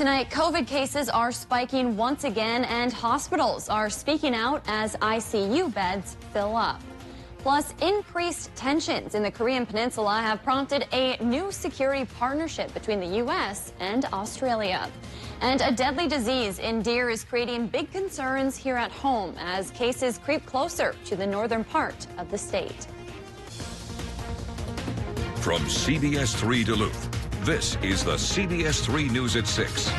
Tonight, COVID cases are spiking once again, and hospitals are speaking out as ICU beds fill up. Plus, increased tensions in the Korean Peninsula have prompted a new security partnership between the U.S. and Australia. And a deadly disease in deer is creating big concerns here at home as cases creep closer to the northern part of the state. From CBS 3 Duluth, this is the CBS 3 News at 6.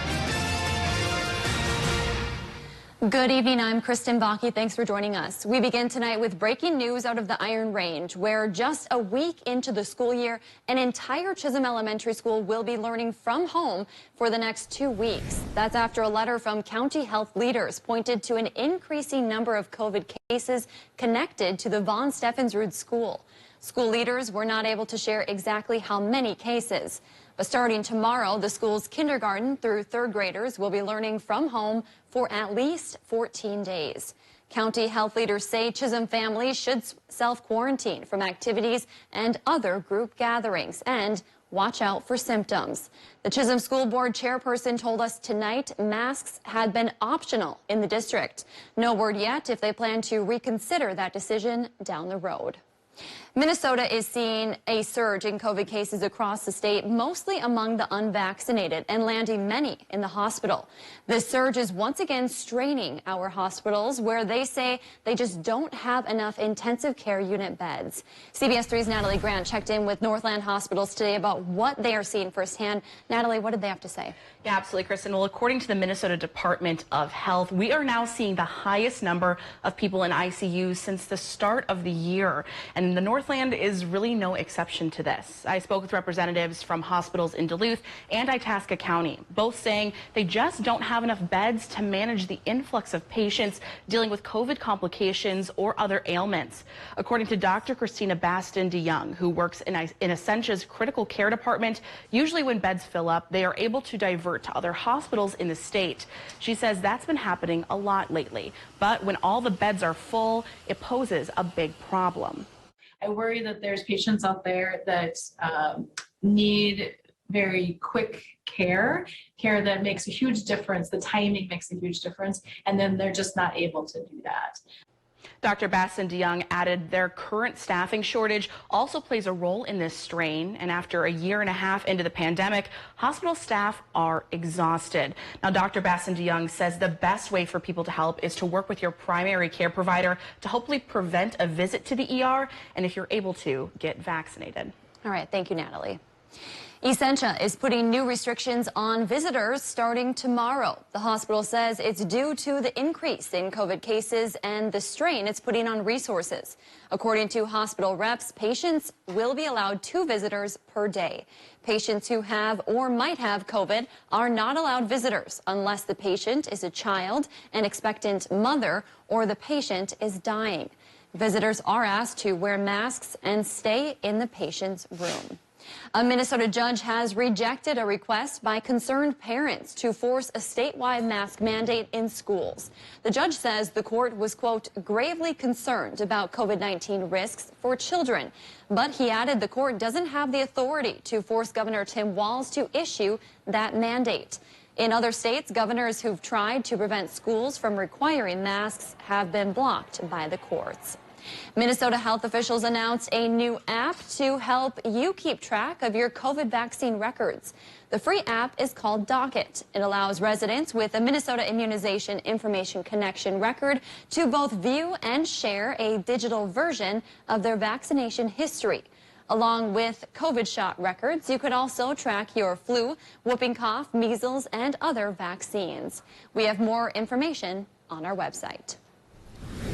Good evening, I'm Kristen Bakke. Thanks for joining us. We begin tonight with breaking news out of the Iron Range, where just a week into the school year, an entire Chisholm Elementary School will be learning from home for the next 2 weeks. That's after a letter from county health leaders pointed to an increasing number of COVID cases connected to the Von Steffensrud School. School leaders were not able to share exactly how many cases. But starting tomorrow, the school's kindergarten through third graders will be learning from home for at least 14 days. County health leaders say Chisholm families should self-quarantine from activities and other group gatherings and watch out for symptoms. The Chisholm School Board chairperson told us tonight masks had been optional in the district. No word yet if they plan to reconsider that decision down the road. Minnesota is seeing a surge in COVID cases across the state, mostly among the unvaccinated, and landing many in the hospital. This surge is once again straining our hospitals, where they say they just don't have enough intensive care unit beds. CBS 3's Natalie Grant checked in with Northland hospitals today about what they are seeing firsthand. Natalie, what did they have to say? Yeah, absolutely, Kristen. Well, according to the Minnesota Department of Health, we are now seeing the highest number of people in ICUs since the start of the year. And the Northland is really no exception to this. I spoke with representatives from hospitals in Duluth and Itasca County, both saying they just don't have enough beds to manage the influx of patients dealing with COVID complications or other ailments. According to Dr. Christina Baston DeYoung, who works in Essentia's critical care department, usually when beds fill up, they are able to divert to other hospitals in the state. She says that's been happening a lot lately, but when all the beds are full, it poses a big problem. I worry that there's patients out there that need very quick care that makes a huge difference. The timing makes a huge difference, and then they're just not able to do that. Dr. Baston DeYoung added their current staffing shortage also plays a role in this strain. And after a year and a half into the pandemic, hospital staff are exhausted. Now, Dr. Baston DeYoung says the best way for people to help is to work with your primary care provider to hopefully prevent a visit to the ER. And if you're able to, get vaccinated. All right. Thank you, Natalie. Essentia is putting new restrictions on visitors starting tomorrow. The hospital says it's due to the increase in COVID cases and the strain it's putting on resources. According to hospital reps, patients will be allowed 2 visitors per day. Patients who have or might have COVID are not allowed visitors unless the patient is a child, an expectant mother, or the patient is dying. Visitors are asked to wear masks and stay in the patient's room. A Minnesota judge has rejected a request by concerned parents to force a statewide mask mandate in schools. The judge says the court was, quote, gravely concerned about COVID-19 risks for children. But he added the court doesn't have the authority to force Governor Tim Walz to issue that mandate. In other states, governors who've tried to prevent schools from requiring masks have been blocked by the courts. Minnesota health officials announced a new app to help you keep track of your COVID vaccine records. The free app is called Docket. It allows residents with a Minnesota Immunization Information Connection record to both view and share a digital version of their vaccination history. Along with COVID shot records, you could also track your flu, whooping cough, measles, and other vaccines. We have more information on our website.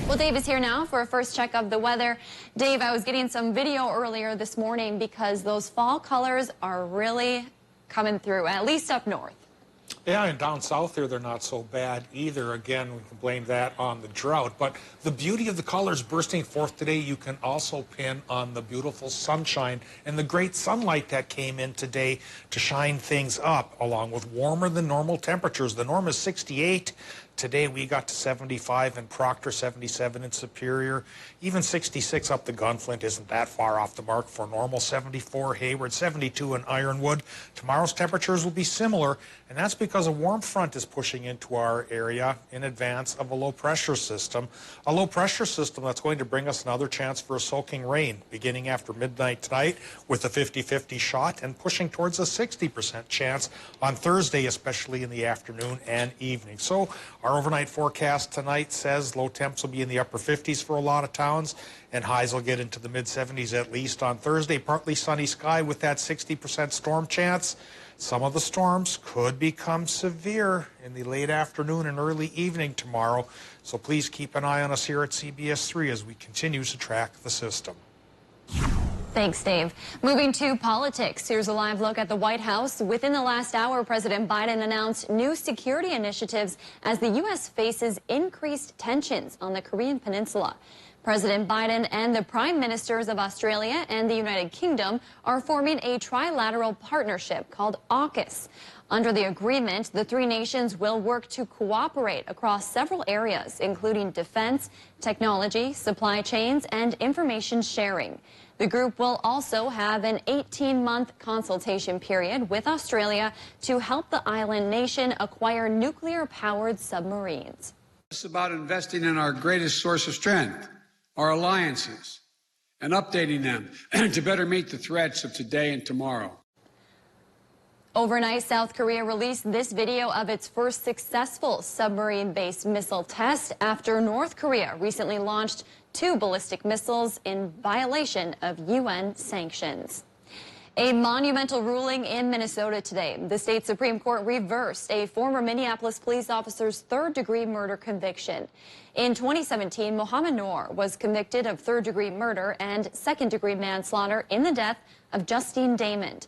Well, Dave is here now for a first check of the weather. Dave, I was getting some video earlier this morning because those fall colors are really coming through, at least up north. Yeah, and down south here, they're not so bad either. Again, we can blame that on the drought. But the beauty of the colors bursting forth today, you can also pin on the beautiful sunshine and the great sunlight that came in today to shine things up, along with warmer than normal temperatures. The norm is 68. Today we got to 75 in Proctor, 77 in Superior. Even 66 up the Gunflint isn't that far off the mark for normal. 74 Hayward, 72 in Ironwood. Tomorrow's temperatures will be similar, and that's because a warm front is pushing into our area in advance of a low pressure system. A low pressure system that's going to bring us another chance for a soaking rain beginning after midnight tonight with a 50-50 shot and pushing towards a 60% chance on Thursday, especially in the afternoon and evening. So our overnight forecast tonight says low temps will be in the upper 50s for a lot of towns, and highs will get into the mid-70s at least on Thursday. Partly sunny sky with that 60% storm chance. Some of the storms could become severe in the late afternoon and early evening tomorrow, so please keep an eye on us here at CBS 3 as we continue to track the system. Thanks, Dave. Moving to politics, here's a live look at the White House. Within the last hour, President Biden announced new security initiatives as the U.S. faces increased tensions on the Korean Peninsula. President Biden and the Prime Ministers of Australia and the United Kingdom are forming a trilateral partnership called AUKUS. Under the agreement, the three nations will work to cooperate across several areas, including defense, technology, supply chains, and information sharing. The group will also have an 18-month consultation period with Australia to help the island nation acquire nuclear-powered submarines. It's about investing in our greatest source of strength, our alliances, and updating them to better meet the threats of today and tomorrow. Overnight, South Korea released this video of its first successful submarine-based missile test after North Korea recently launched 2 ballistic missiles in violation of UN sanctions. A monumental ruling in Minnesota today. The state Supreme Court reversed a former Minneapolis police officer's third-degree murder conviction. In 2017, Mohammed Noor was convicted of third-degree murder and second-degree manslaughter in the death of Justine Damon.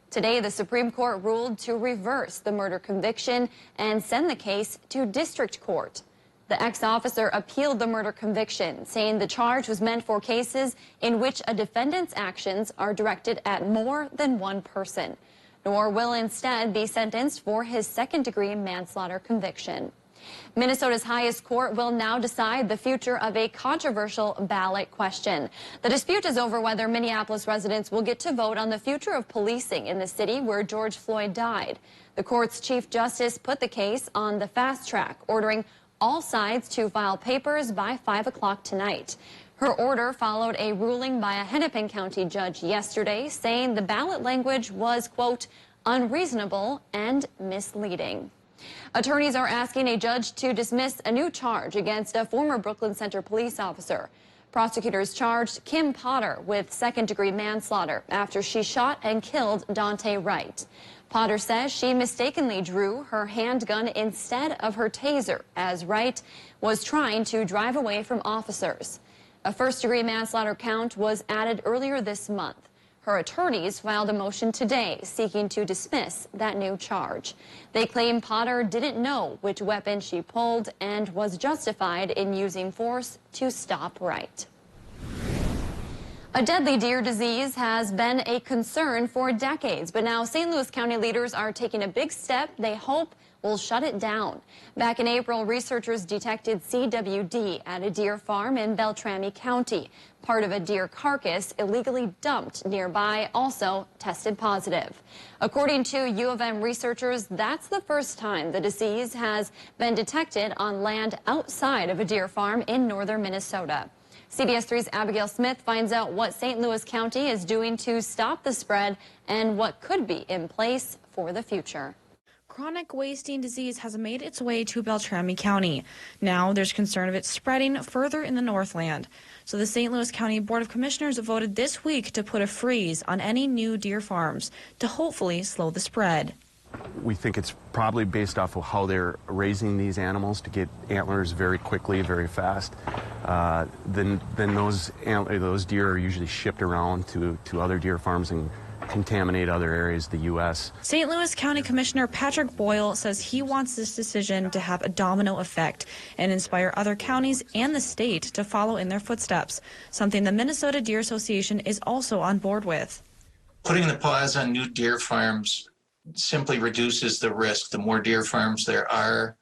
Today, the Supreme Court ruled to reverse the murder conviction and send the case to district court. The ex-officer appealed the murder conviction, saying the charge was meant for cases in which a defendant's actions are directed at more than one person. Noor will instead be sentenced for his second-degree manslaughter conviction. Minnesota's highest court will now decide the future of a controversial ballot question. The dispute is over whether Minneapolis residents will get to vote on the future of policing in the city where George Floyd died. The court's Chief Justice put the case on the fast track, ordering all sides to file papers by 5 o'clock tonight. Her order followed a ruling by a Hennepin County judge yesterday saying the ballot language was, quote, unreasonable and misleading. Attorneys are asking a judge to dismiss a new charge against a former Brooklyn Center police officer. Prosecutors charged Kim Potter with second-degree manslaughter after she shot and killed Dante Wright. Potter says she mistakenly drew her handgun instead of her taser as Wright was trying to drive away from officers. A first-degree manslaughter count was added earlier this month. Her attorneys filed a motion today seeking to dismiss that new charge. They claim Potter didn't know which weapon she pulled and was justified in using force to stop Wright. A deadly deer disease has been a concern for decades, but now St. Louis County leaders are taking a big step they hope will shut it down. Back in April, researchers detected CWD at a deer farm in Beltrami County. Part of a deer carcass illegally dumped nearby also tested positive. According to U of M researchers, that's the first time the disease has been detected on land outside of a deer farm in northern Minnesota. CBS 3's Abigail Smith finds out what St. Louis County is doing to stop the spread and what could be in place for the future. Chronic wasting disease has made its way to Beltrami County. Now there's concern of it spreading further in the Northland. So the St. Louis County Board of Commissioners voted this week to put a freeze on any new deer farms to hopefully slow the spread. We think it's probably based off of how they're raising these animals to get antlers very quickly, very fast. Then those deer are usually shipped around to other deer farms and contaminate other areas of the U.S. St. Louis County Commissioner Patrick Boyle says he wants this decision to have a domino effect and inspire other counties and the state to follow in their footsteps, something the Minnesota Deer Association is also on board with. Putting the pause on new deer farms simply reduces the risk. The more deer farms there are,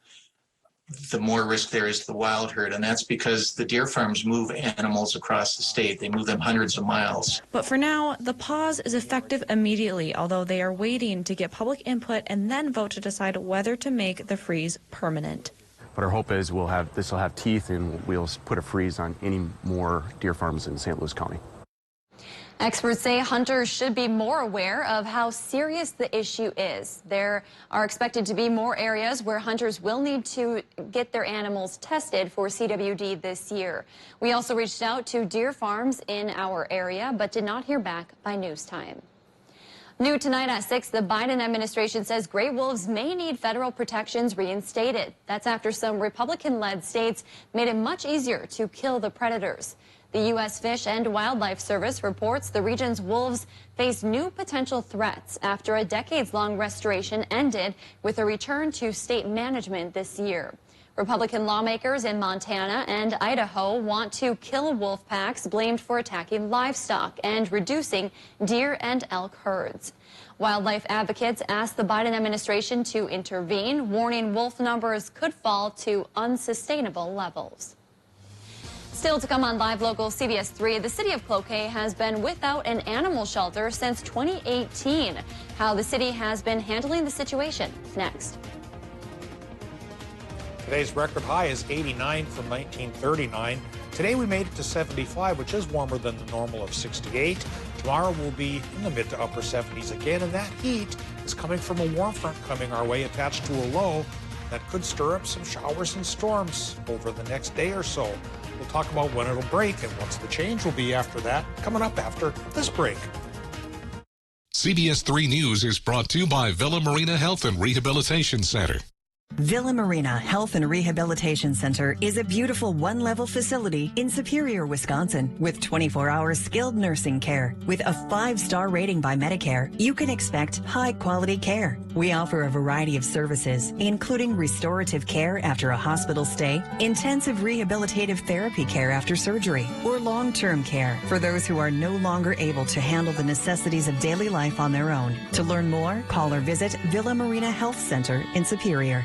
the more risk there is to the wild herd. And that's because the deer farms move animals across the state. They move them hundreds of miles. But for now, the pause is effective immediately, although they are waiting to get public input and then vote to decide whether to make the freeze permanent. But our hope is this will have teeth and we'll put a freeze on any more deer farms in St. Louis County. Experts say hunters should be more aware of how serious the issue is. There are expected to be more areas where hunters will need to get their animals tested for CWD this year. We also reached out to deer farms in our area, but did not hear back by news time. New tonight at 6, the Biden administration says gray wolves may need federal protections reinstated. That's after some Republican-led states made it much easier to kill the predators. The U.S. Fish and Wildlife Service reports the region's wolves face new potential threats after a decades-long restoration ended with a return to state management this year. Republican lawmakers in Montana and Idaho want to kill wolf packs blamed for attacking livestock and reducing deer and elk herds. Wildlife advocates asked the Biden administration to intervene, warning wolf numbers could fall to unsustainable levels. Still to come on Live Local CBS 3, the city of Cloquet has been without an animal shelter since 2018. How the city has been handling the situation next. Today's record high is 89 from 1939. Today we made it to 75, which is warmer than the normal of 68. Tomorrow we'll be in the mid to upper 70s again, and that heat is coming from a warm front coming our way attached to a low that could stir up some showers and storms over the next day or so. We'll talk about when it'll break and what the change will be after that, coming up after this break. CBS 3 News is brought to you by Villa Marina Health and Rehabilitation Center. Villa Marina Health and Rehabilitation Center is a beautiful one-level facility in Superior, Wisconsin, with 24-hour skilled nursing care. With a 5-star rating by Medicare, you can expect high-quality care. We offer a variety of services, including restorative care after a hospital stay, intensive rehabilitative therapy care after surgery, or long-term care for those who are no longer able to handle the necessities of daily life on their own. To learn more, call or visit Villa Marina Health Center in Superior.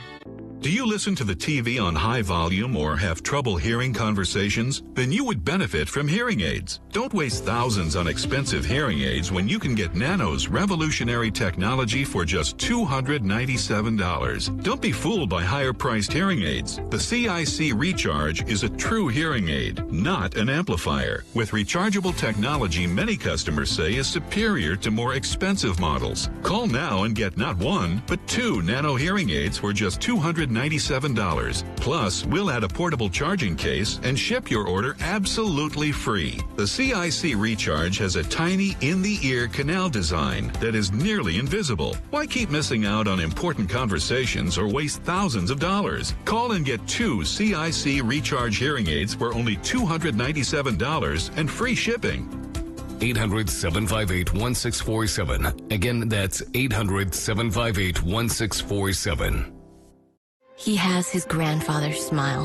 Do you listen to the TV on high volume or have trouble hearing conversations? Then you would benefit from hearing aids. Don't waste thousands on expensive hearing aids when you can get Nano's revolutionary technology for just $297. Don't be fooled by higher-priced hearing aids. The CIC Recharge is a true hearing aid, not an amplifier. With rechargeable technology many customers say is superior to more expensive models. Call now and get not one, but 2 Nano hearing aids for just $297. Plus, we'll add a portable charging case and ship your order absolutely free. The CIC Recharge has a tiny in-the-ear canal design that is nearly invisible. Why keep missing out on important conversations or waste thousands of dollars? Call and get 2 CIC Recharge hearing aids for only $297 and free shipping. 800-758-1647. Again, that's 800-758-1647. He has his grandfather's smile.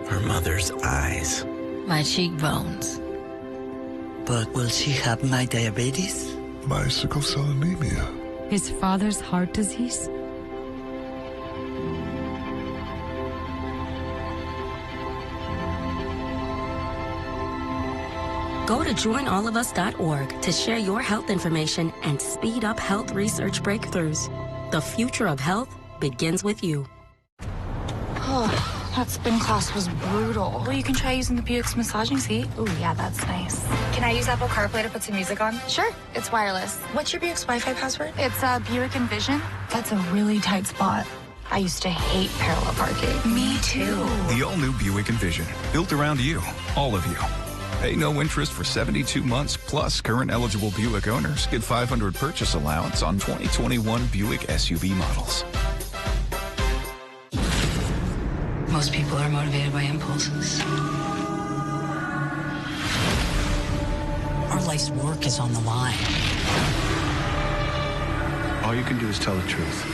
Her mother's eyes. My cheekbones. But will she have my diabetes? My sickle cell anemia. His father's heart disease? Go to joinallofus.org to share your health information and speed up health research breakthroughs. The future of health begins with you. Oh, that spin class was brutal. Well, you can try using the Buick's massaging seat. Oh, yeah, that's nice. Can I use Apple CarPlay to put some music on? Sure, it's wireless. What's your Buick's Wi-Fi password? It's Buick Envision. That's a really tight spot. I used to hate parallel parking. Me too. The all-new Buick Envision, built around you, all of you. Pay no interest for 72 months, plus current eligible Buick owners get $500 purchase allowance on 2021 Buick SUV models. Most people are motivated by impulses. Our life's work is on the line. All you can do is tell the truth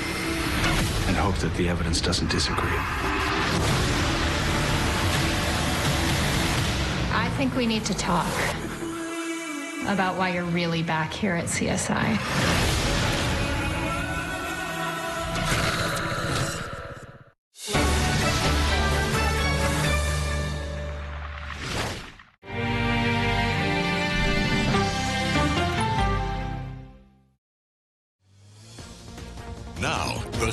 and hope that the evidence doesn't disagree. I think we need to talk about why you're really back here at CSI.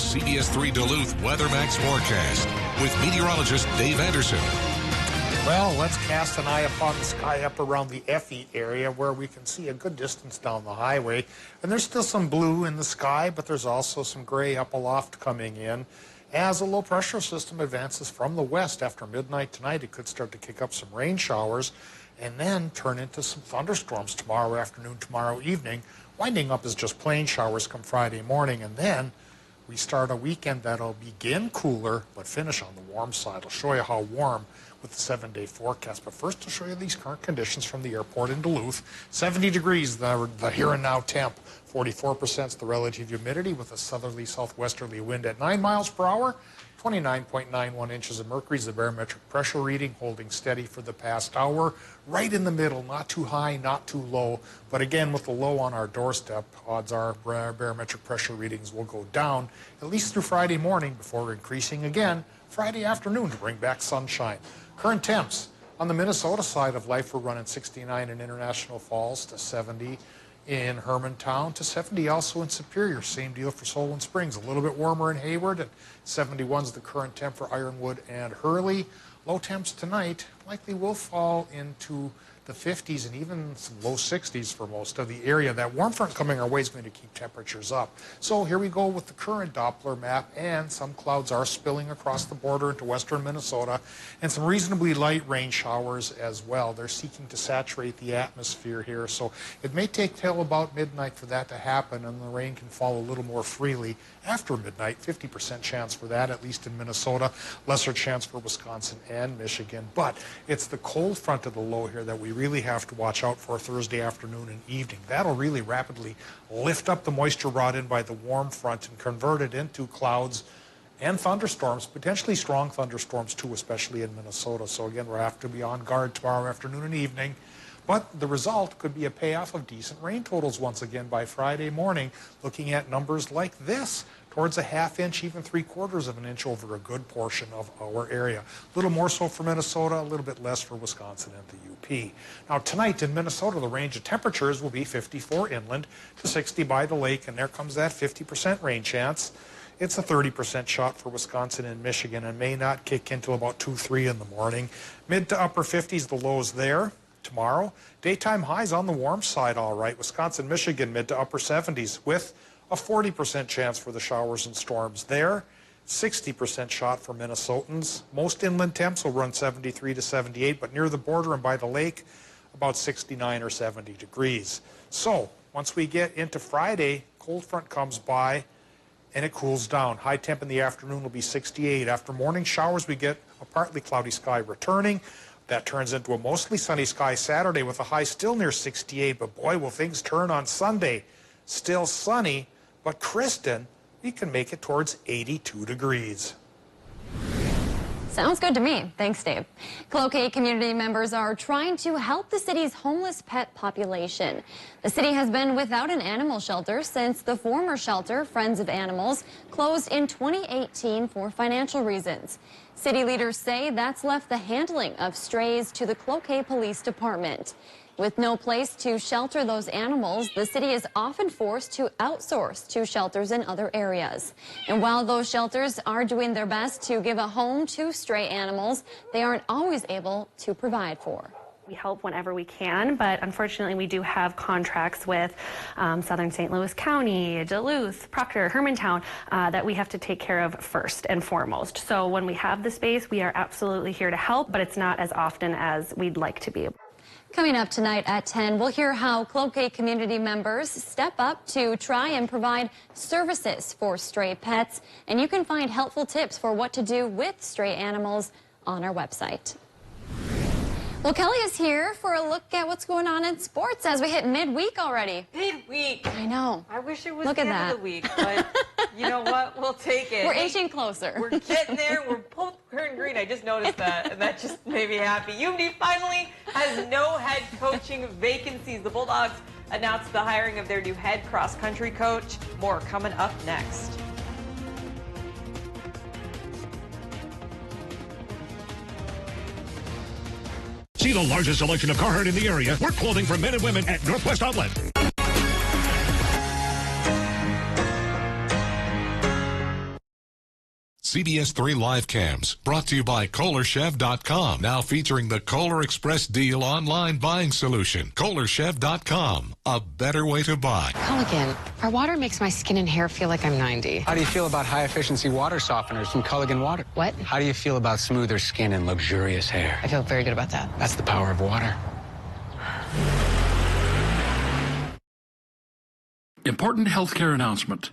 CBS 3 Duluth WeatherMax forecast with meteorologist Dave Anderson. Well, let's cast an eye upon the sky up around the Effie area where we can see a good distance down the highway. And there's still some blue in the sky, but there's also some gray up aloft coming in. As a low pressure system advances from the west after midnight tonight, it could start to kick up some rain showers and then turn into some thunderstorms tomorrow afternoon, tomorrow evening, winding up as just plain showers come Friday morning. And then we start a weekend that'll begin cooler but finish on the warm side. I'll show you how warm with the 7-day forecast. But first, to show you these current conditions from the airport in Duluth. 70 degrees, the here and now temp. 44% is the relative humidity with a southerly southwesterly wind at 9 miles per hour. 29.91 inches of mercury is the barometric pressure reading, holding steady for the past hour. Right in the middle, not too high, not too low. But again, with the low on our doorstep, odds are barometric pressure readings will go down at least through Friday morning before increasing again Friday afternoon to bring back sunshine. Current temps on the Minnesota side of life, we're running 69 in International Falls to 70 in Hermantown to 70 also in Superior. Same deal for Solon Springs. A little bit warmer in Hayward, and 71 is the current temp for Ironwood and Hurley. Low temps tonight likely will fall into the 50s and even some low 60s for most of the area. That warm front coming our way is going to keep temperatures up. So here we go with the current Doppler map, and some clouds are spilling across the border into western Minnesota, and some reasonably light rain showers as well. They're seeking to saturate the atmosphere here, so it may take till about midnight for that to happen, and the rain can fall a little more freely after midnight. 50% chance for that, at least in Minnesota. Lesser chance for Wisconsin and Michigan. But it's the cold front of the low here that we really have to watch out for Thursday afternoon and evening. That'll really rapidly lift up the moisture brought in by the warm front and convert it into clouds and thunderstorms, potentially strong thunderstorms too, especially in Minnesota. So again, we'll have to be on guard tomorrow afternoon and evening. But the result could be a payoff of decent rain totals once again by Friday morning, looking at numbers like this, towards a ½ inch, even 3/4 of an inch over a good portion of our area. A little more so for Minnesota, a little bit less for Wisconsin and the UP. Now tonight in Minnesota, the range of temperatures will be 54 inland to 60 by the lake, and there comes that 50% rain chance. It's a 30% shot for Wisconsin and Michigan and may not kick into about 2-3 in the morning. Mid to upper 50s, the lows there. Tomorrow, daytime highs on the warm side, all right. Wisconsin, Michigan, mid to upper 70s with a 40% chance for the showers and storms there. 60% shot for Minnesotans. Most inland temps will run 73 to 78, but near the border and by the lake, about 69 or 70 degrees. So once we get into Friday, cold front comes by and it cools down. High temp in the afternoon will be 68. After morning showers, we get a partly cloudy sky returning. That turns into a mostly sunny sky Saturday with a high still near 68. But boy, will things turn on Sunday. Still sunny, but Kristen, we can make it towards 82 degrees. Sounds good to me. Thanks, Dave. Cloquet community members are trying to help the city's homeless pet population. The city has been without an animal shelter since the former shelter, Friends of Animals, closed in 2018 for financial reasons. City leaders say that's left the handling of strays to the Cloquet Police Department. With no place to shelter those animals, the city is often forced to outsource to shelters in other areas. And while those shelters are doing their best to give a home to stray animals, they aren't always able to provide for. We help whenever we can, but unfortunately we do have contracts with Southern St. Louis County, Duluth, Proctor, Hermantown that we have to take care of first and foremost. So when we have the space, we are absolutely here to help, but it's not as often as we'd like to be. Coming up tonight at 10, we'll hear how Cloquet community members step up to try and provide services for stray pets. And you can find helpful tips for what to do with stray animals on our website. Well, Kelly is here for a look at what's going on in sports as we hit midweek already. Midweek. I know. I wish it was look the at end that. of the week, but you know what? We'll take it. We're inching closer. We're getting there. We're both turned green. I just noticed that, and that just made me happy. UMD finally has no head coaching vacancies. The Bulldogs announced the hiring of their new head cross-country coach. More coming up next. See the largest selection of Carhartt in the area. Work clothing for men and women at Northwest Outlet. CBS 3 live cams, brought to you by KohlerChef.com, now featuring the Kohler Express Deal online buying solution. KohlerChef.com, a better way to buy. Culligan, our water makes my skin and hair feel like I'm 90. How do you feel about high-efficiency water softeners from Culligan Water? What? How do you feel about smoother skin and luxurious hair? I feel very good about that. That's the power of water. Important healthcare announcement.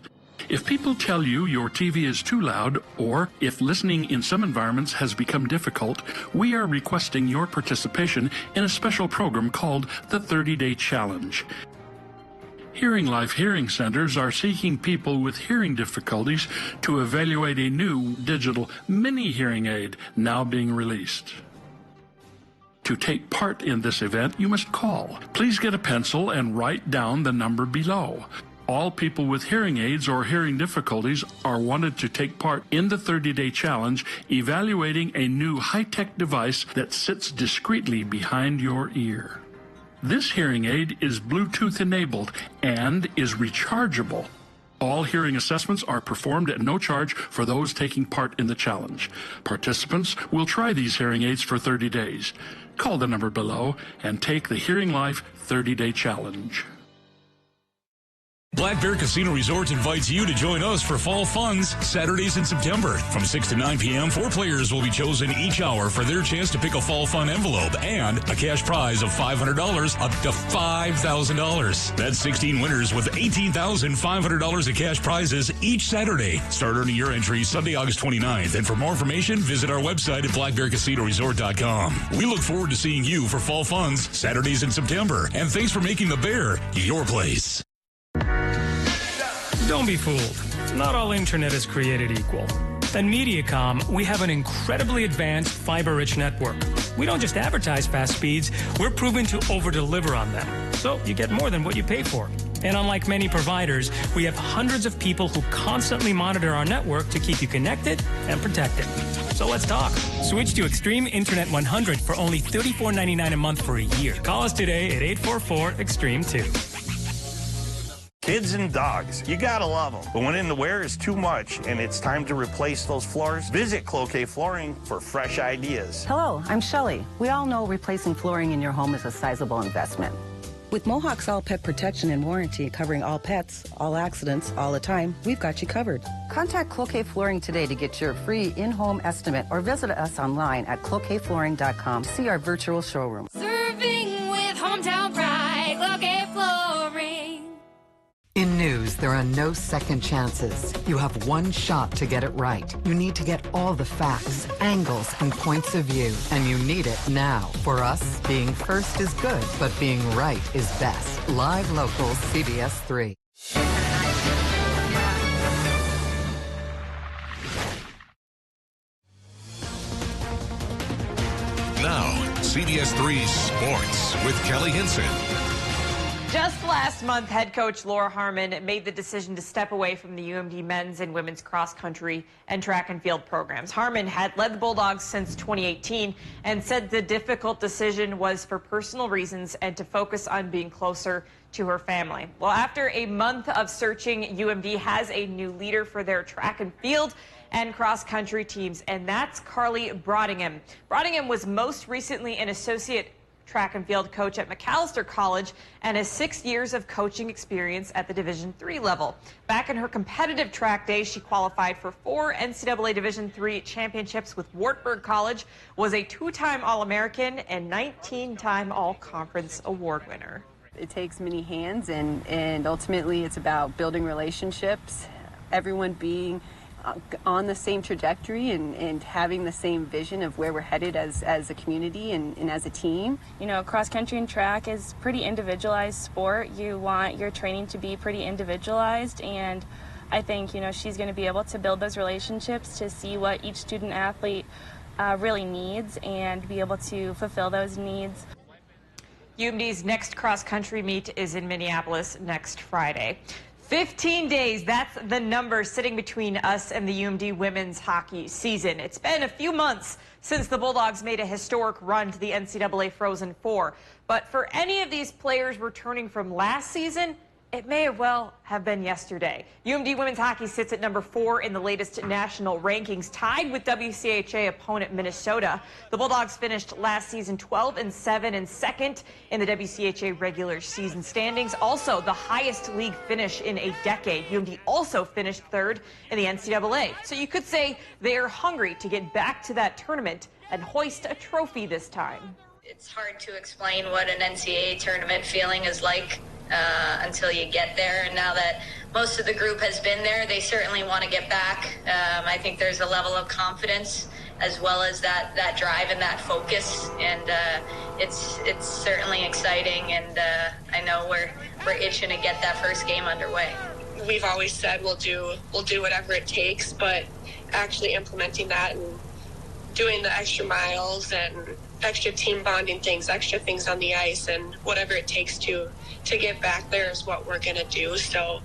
If people tell you your TV is too loud, or if listening in some environments has become difficult, we are requesting your participation in a special program called the 30-Day Challenge. Hearing Life Hearing Centers are seeking people with hearing difficulties to evaluate a new digital mini hearing aid now being released. To take part in this event, you must call. Please get a pencil and write down the number below. All people with hearing aids or hearing difficulties are wanted to take part in the 30-Day Challenge, evaluating a new high-tech device that sits discreetly behind your ear. This hearing aid is Bluetooth enabled and is rechargeable. All hearing assessments are performed at no charge for those taking part in the challenge. Participants will try these hearing aids for 30 days. Call the number below and take the Hearing Life 30-Day Challenge. Black Bear Casino Resort invites you to join us for Fall Funds Saturdays in September. From 6 to 9 p.m., 4 players will be chosen each hour for their chance to pick a Fall Fun envelope and a cash prize of $500 up to $5,000. That's 16 winners with $18,500 of cash prizes each Saturday. Start earning your entry Sunday, August 29th. And for more information, visit our website at blackbearcasinoresort.com. We look forward to seeing you for Fall Funds Saturdays in September. And thanks for making the Bear your place. Don't be fooled. Not all internet is created equal. At Mediacom, we have an incredibly advanced fiber-rich network. We don't just advertise fast speeds, we're proven to over-deliver on them. So you get more than what you pay for. And unlike many providers, we have hundreds of people who constantly monitor our network to keep you connected and protected. So let's talk. Switch to Extreme Internet 100 for only $34.99 a month for a year. Call us today at 844-EXTREME2. Kids and dogs, you gotta love them. But when in the wear is too much and it's time to replace those floors, visit Cloquet Flooring for fresh ideas. Hello, I'm Shelley. We all know replacing flooring in your home is a sizable investment. With Mohawk's All Pet Protection and Warranty covering all pets, all accidents, all the time, we've got you covered. Contact Cloquet Flooring today to get your free in-home estimate or visit us online at cloquetflooring.com. See our virtual showroom. Serving with hometown pride, Cloquet Flooring. In news, there are no second chances. You have one shot to get it right. You need to get all the facts, angles, and points of view, and you need it now. For us, being first is good, but being right is best. Live local CBS 3. Now, CBS 3 Sports with Kelly Hinson. Just last month, head coach Laura Harmon made the decision to step away from the UMD men's and women's cross country and track and field programs. Harmon had led the Bulldogs since 2018 and said the difficult decision was for personal reasons and to focus on being closer to her family. Well, after a month of searching, UMD has a new leader for their track and field and cross country teams, and that's Carly Brodingham. Brodingham was most recently an associate track and field coach at McAllister College and has 6 years of coaching experience at the Division III level. Back in her competitive track days, she qualified for 4 NCAA Division III championships with Wartburg College, was a 2-time All-American and 19-time All-Conference award winner. It takes many hands, and ultimately it's about building relationships, everyone being on the same trajectory and having the same vision of where we're headed as a community and as a team. You know, cross country and track is pretty individualized sport. You want your training to be pretty individualized, and I think, you know, she's going to be able to build those relationships to see what each student athlete really needs and be able to fulfill those needs. UMD's next cross country meet is in Minneapolis next Friday. 15 days, that's the number sitting between us and the UMD women's hockey season. It's been a few months since the Bulldogs made a historic run to the NCAA Frozen Four. But for any of these players returning from last season, it may well have been yesterday. UMD women's hockey sits at number 4 in the latest national rankings, tied with WCHA opponent Minnesota. The Bulldogs finished last season 12-7 and second in the WCHA regular season standings. Also, the highest league finish in a decade. UMD also finished 3rd in the NCAA. So you could say they are hungry to get back to that tournament and hoist a trophy this time. It's hard to explain what an NCAA tournament feeling is like until you get there. And now that most of the group has been there, they certainly want to get back. I think there's a level of confidence as well as that drive and that focus. And it's certainly exciting. And I know we're itching to get that first game underway. We've always said we'll do whatever it takes, but actually implementing that and doing the extra miles and extra team bonding things, extra things on the ice, and whatever it takes to get back there is what we're going to do. So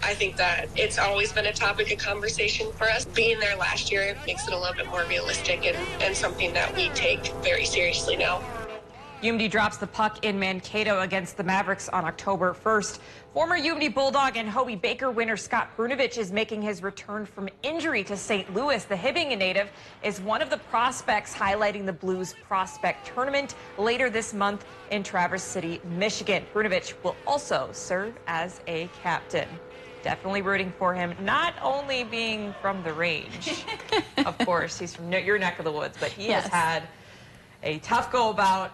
I think that it's always been a topic of conversation for us. Being there last year makes it a little bit more realistic and something that we take very seriously now. UMD drops the puck in Mankato against the Mavericks on October 1st. Former UMD Bulldog and Hobie Baker winner Scott Brunovich is making his return from injury to St. Louis. The Hibbing native is one of the prospects highlighting the Blues prospect tournament later this month in Traverse City, Michigan. Brunovich will also serve as a captain. Definitely rooting for him, not only being from the range. Of course, he's from your neck of the woods, but he has had a tough go about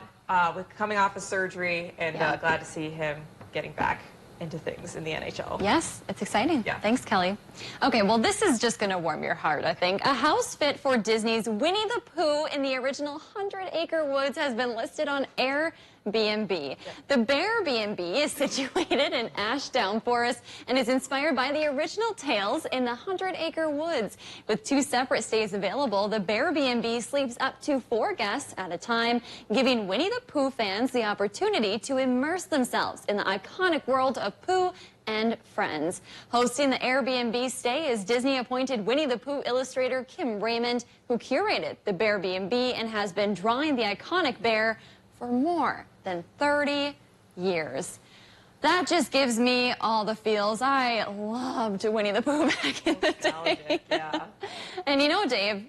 with coming off of surgery, and glad to see him getting back into things in the NHL. Yes, it's exciting. Yeah. Thanks, Kelly. Okay, well, this is just going to warm your heart, I think. A house fit for Disney's Winnie the Pooh in the original 100-acre woods has been listed on Airbnb. The Bear B&B is situated in Ashdown Forest and is inspired by the original tales in the 100-acre woods. With 2 separate stays available, the Bear B&B sleeps up to 4 guests at a time, giving Winnie the Pooh fans the opportunity to immerse themselves in the iconic world of Pooh and friends. Hosting the Airbnb stay is Disney-appointed Winnie the Pooh illustrator Kim Raymond, who curated the Bear B&B and has been drawing the iconic bear for more than 30 years. That just gives me all the feels. I loved Winnie the Pooh back in the day. And you know, Dave,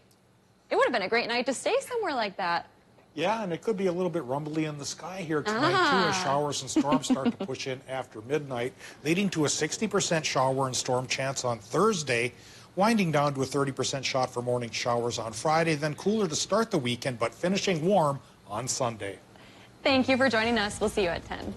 it would have been a great night to stay somewhere like that. Yeah, and it could be a little bit rumbly in the sky here tonight, too, as showers and storms start to push in after midnight, leading to a 60% shower and storm chance on Thursday, winding down to a 30% shot for morning showers on Friday, then cooler to start the weekend, but finishing warm on Sunday. Thank you for joining us. We'll see you at 10.